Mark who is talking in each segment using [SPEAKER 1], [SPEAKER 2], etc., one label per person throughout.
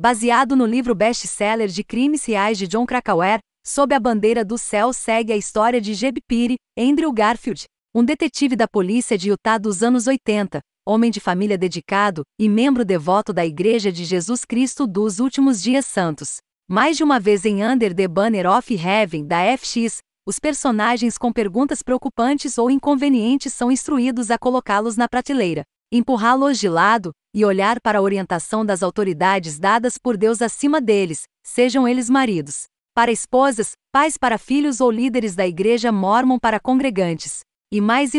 [SPEAKER 1] Baseado no livro best-seller de crimes reais de Jon Krakauer, Sob a Bandeira do Céu segue a história de Jeb Peary, Andrew Garfield, um detetive da polícia de Utah dos anos 80, homem de família dedicado e membro devoto da Igreja de Jesus Cristo dos Últimos Dias Santos. Mais de uma vez em Under the Banner of Heaven da FX, os personagens com perguntas preocupantes ou inconvenientes são instruídos a colocá-los na prateleira, empurrá-los de lado e olhar para a orientação das autoridades dadas por Deus acima deles, sejam eles maridos para esposas, pais para filhos ou líderes da Igreja Mórmon para congregantes. E mais,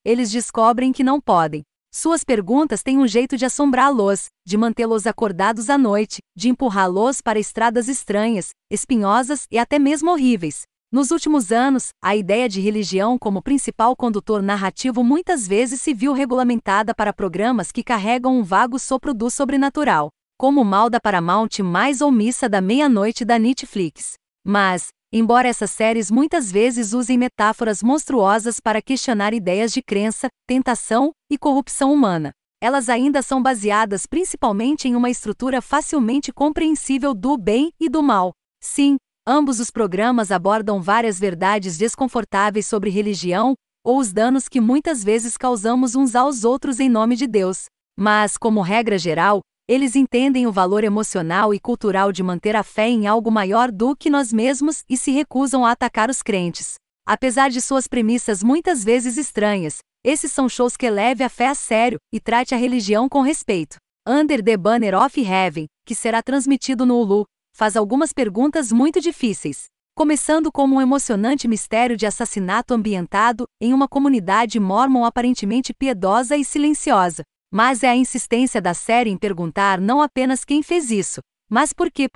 [SPEAKER 1] eles descobrem que não podem. Suas perguntas têm um jeito de assombrá-los, de mantê-los acordados à noite, de empurrá-los para estradas estranhas, espinhosas e até mesmo horríveis. Nos últimos anos, a ideia de religião como principal condutor narrativo muitas vezes se viu regulamentada para programas que carregam um vago sopro do sobrenatural, como o Mal da Paramount mais ou Missa da Meia-Noite da Netflix. Mas, embora essas séries muitas vezes usem metáforas monstruosas para questionar ideias de crença, tentação e corrupção humana, elas ainda são baseadas principalmente em uma estrutura facilmente compreensível do bem e do mal. Sim, ambos os programas abordam várias verdades desconfortáveis sobre religião, ou os danos que muitas vezes causamos uns aos outros em nome de Deus. Mas, como regra geral, eles entendem o valor emocional e cultural de manter a fé em algo maior do que nós mesmos e se recusam a atacar os crentes. Apesar de suas premissas muitas vezes estranhas, esses são shows que leve a fé a sério e trate a religião com respeito. Under the Banner of Heaven, que será transmitido no Hulu, faz algumas perguntas muito difíceis, começando como um emocionante mistério de assassinato ambientado em uma comunidade mórmon aparentemente piedosa e silenciosa. Mas é a insistência da série em perguntar não apenas quem fez isso, mas por quê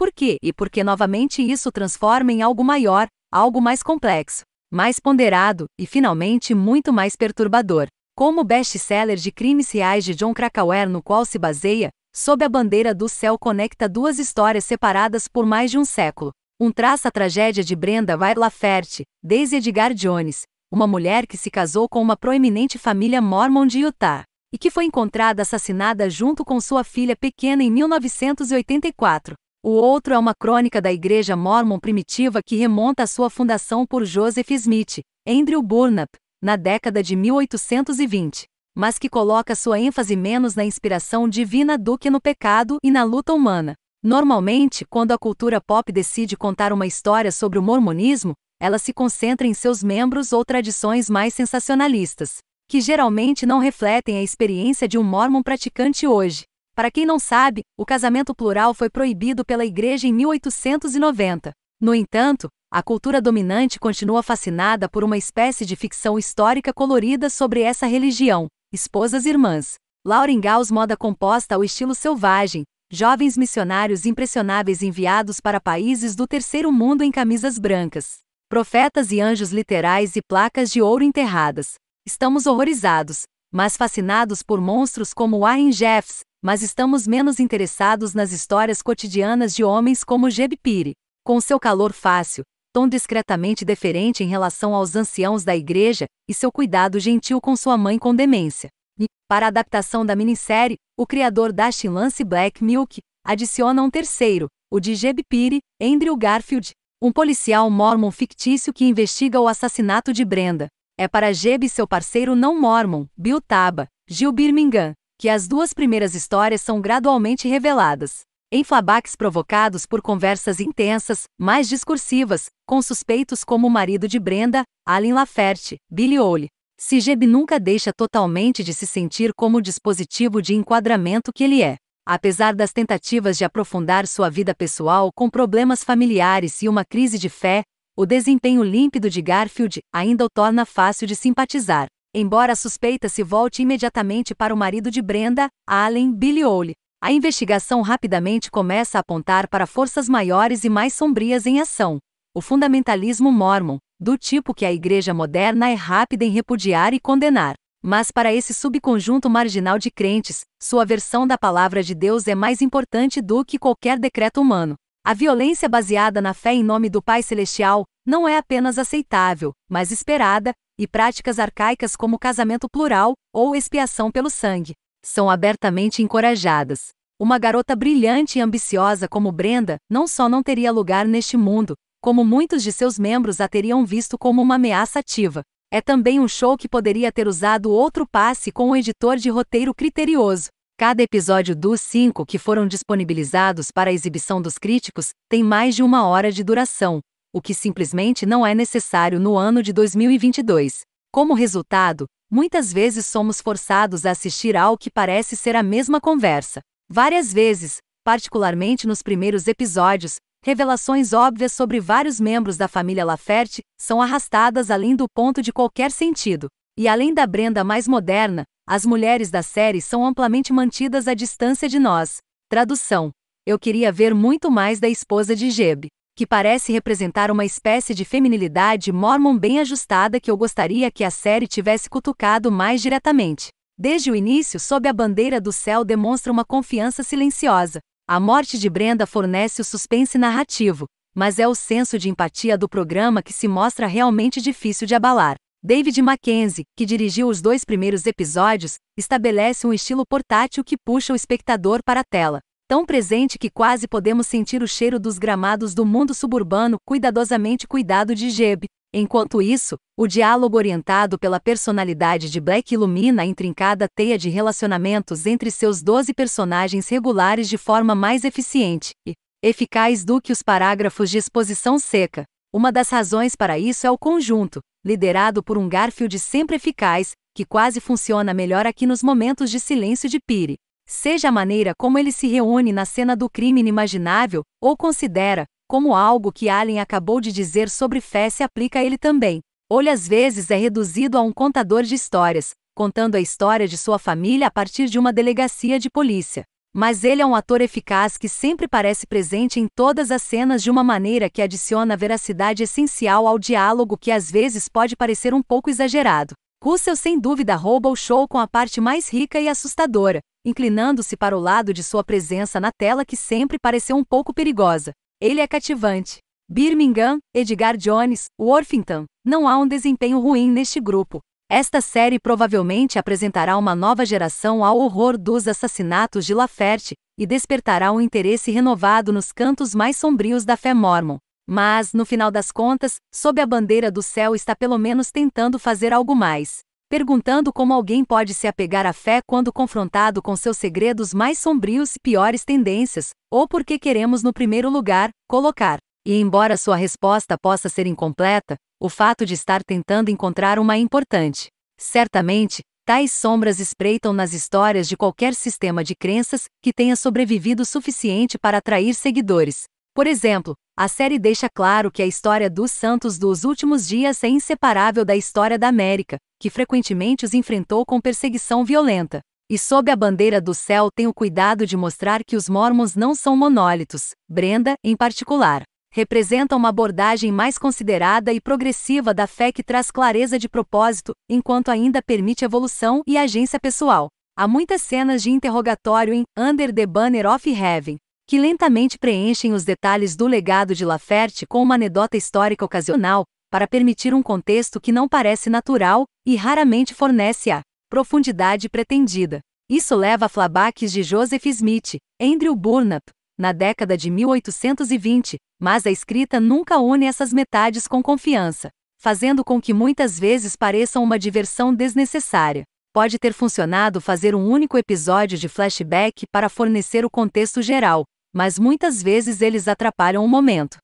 [SPEAKER 1] e por que novamente isso transforma em algo maior, algo mais complexo, mais ponderado e finalmente muito mais perturbador. Como o best-seller de crimes reais de Jon Krakauer no qual se baseia, Sob a Bandeira do Céu conecta duas histórias separadas por mais de um século. Traça a tragédia de Brenda White Laferte, Daisy Edgar Jones, uma mulher que se casou com uma proeminente família mórmon de Utah, e que foi encontrada assassinada junto com sua filha pequena em 1984. O outro é uma crônica da Igreja Mórmon primitiva que remonta à sua fundação por Joseph Smith, Andrew Burnap, na década de 1820, mas que coloca sua ênfase menos na inspiração divina do que no pecado e na luta humana. Normalmente, quando a cultura pop decide contar uma história sobre o mormonismo, ela se concentra em seus membros ou tradições mais sensacionalistas, que geralmente não refletem a experiência de um mórmon praticante hoje. Para quem não sabe, o casamento plural foi proibido pela Igreja em 1890. No entanto, a cultura dominante continua fascinada por uma espécie de ficção histórica colorida sobre essa religião. Esposas irmãs. Lauren Gauss moda composta ao estilo selvagem, jovens missionários impressionáveis enviados para países do terceiro mundo em camisas brancas, profetas e anjos literais e placas de ouro enterradas. Estamos horrorizados, mas fascinados por monstros como Warren Jeffs, mas estamos menos interessados nas histórias cotidianas de homens como Jeb Peary, com seu calor fácil, tom discretamente deferente em relação aos anciãos da igreja e seu cuidado gentil com sua mãe com demência. E, para a adaptação da minissérie, o criador Dashin Lance Black Milk adiciona um terceiro, o de Jeb Peary, Andrew Garfield, um policial mórmon fictício que investiga o assassinato de Brenda. É para Jeb e seu parceiro não mórmon, Bill Taba, Gil Birmingham, que as duas primeiras histórias são gradualmente reveladas, em flashbacks provocados por conversas intensas, mais discursivas, com suspeitos como o marido de Brenda, Alan Laferte, Billy Ole. Se Jeb nunca deixa totalmente de se sentir como o dispositivo de enquadramento que ele é. Apesar das tentativas de aprofundar sua vida pessoal com problemas familiares e uma crise de fé, o desempenho límpido de Garfield ainda o torna fácil de simpatizar, embora a suspeita se volte imediatamente para o marido de Brenda, Alan Billy Ole. A investigação rapidamente começa a apontar para forças maiores e mais sombrias em ação. O fundamentalismo mórmon, do tipo que a igreja moderna é rápida em repudiar e condenar. Mas para esse subconjunto marginal de crentes, sua versão da palavra de Deus é mais importante do que qualquer decreto humano. A violência baseada na fé em nome do Pai Celestial não é apenas aceitável, mas esperada, e práticas arcaicas como casamento plural ou expiação pelo sangue são abertamente encorajadas. Uma garota brilhante e ambiciosa como Brenda não só não teria lugar neste mundo, como muitos de seus membros a teriam visto como uma ameaça ativa. É também um show que poderia ter usado outro passe com um editor de roteiro criterioso. Cada episódio dos 5 que foram disponibilizados para a exibição dos críticos tem mais de 1 hora de duração, o que simplesmente não é necessário no ano de 2022. Como resultado, muitas vezes somos forçados a assistir ao que parece ser a mesma conversa. Várias vezes, particularmente nos primeiros episódios, revelações óbvias sobre vários membros da família Lafferty são arrastadas além do ponto de qualquer sentido. E além da Brenda mais moderna, as mulheres da série são amplamente mantidas à distância de nós. Tradução: eu queria ver muito mais da esposa de Jeb, que parece representar uma espécie de feminilidade mormon bem ajustada que eu gostaria que a série tivesse cutucado mais diretamente. Desde o início, sob a bandeira do céu demonstra uma confiança silenciosa. A morte de Brenda fornece o suspense narrativo, mas é o senso de empatia do programa que se mostra realmente difícil de abalar. David Mackenzie, que dirigiu os 2 primeiros episódios, estabelece um estilo portátil que puxa o espectador para a tela. Tão presente que quase podemos sentir o cheiro dos gramados do mundo suburbano cuidadosamente cuidado de Jeb. Enquanto isso, o diálogo orientado pela personalidade de Black ilumina a intrincada teia de relacionamentos entre seus 12 personagens regulares de forma mais eficiente e eficaz do que os parágrafos de exposição seca. Uma das razões para isso é o conjunto, liderado por um Garfield sempre eficaz, que quase funciona melhor aqui nos momentos de silêncio de Piri. Seja a maneira como ele se reúne na cena do crime inimaginável, ou considera, como algo que Allen acabou de dizer sobre fé se aplica a ele também. Ole às vezes é reduzido a um contador de histórias, contando a história de sua família a partir de uma delegacia de polícia. Mas ele é um ator eficaz que sempre parece presente em todas as cenas de uma maneira que adiciona veracidade essencial ao diálogo que às vezes pode parecer um pouco exagerado. Russell sem dúvida rouba o show com a parte mais rica e assustadora, inclinando-se para o lado de sua presença na tela que sempre pareceu um pouco perigosa. Ele é cativante. Birmingham, Edgar Jones, Worthington, não há um desempenho ruim neste grupo. Esta série provavelmente apresentará uma nova geração ao horror dos assassinatos de Lafferty e despertará um interesse renovado nos cantos mais sombrios da fé mormon. Mas, no final das contas, sob a bandeira do céu está pelo menos tentando fazer algo mais. Perguntando como alguém pode se apegar à fé quando confrontado com seus segredos mais sombrios e piores tendências, ou porque queremos no primeiro lugar, colocar. E embora sua resposta possa ser incompleta, o fato de estar tentando encontrar uma é importante. Certamente, tais sombras espreitam nas histórias de qualquer sistema de crenças que tenha sobrevivido o suficiente para atrair seguidores. Por exemplo, a série deixa claro que a história dos santos dos últimos dias é inseparável da história da América, que frequentemente os enfrentou com perseguição violenta. E sob a bandeira do céu tem o cuidado de mostrar que os mormons não são monólitos. Brenda, em particular, representa uma abordagem mais considerada e progressiva da fé que traz clareza de propósito, enquanto ainda permite evolução e agência pessoal. Há muitas cenas de interrogatório em Under the Banner of Heaven, que lentamente preenchem os detalhes do legado de Lafferty com uma anedota histórica ocasional, para permitir um contexto que não parece natural e raramente fornece a profundidade pretendida. Isso leva a flashbacks de Joseph Smith, Andrew Burnap, na década de 1820, mas a escrita nunca une essas metades com confiança, fazendo com que muitas vezes pareçam uma diversão desnecessária. Pode ter funcionado fazer um único episódio de flashback para fornecer o contexto geral, mas muitas vezes eles atrapalham o momento.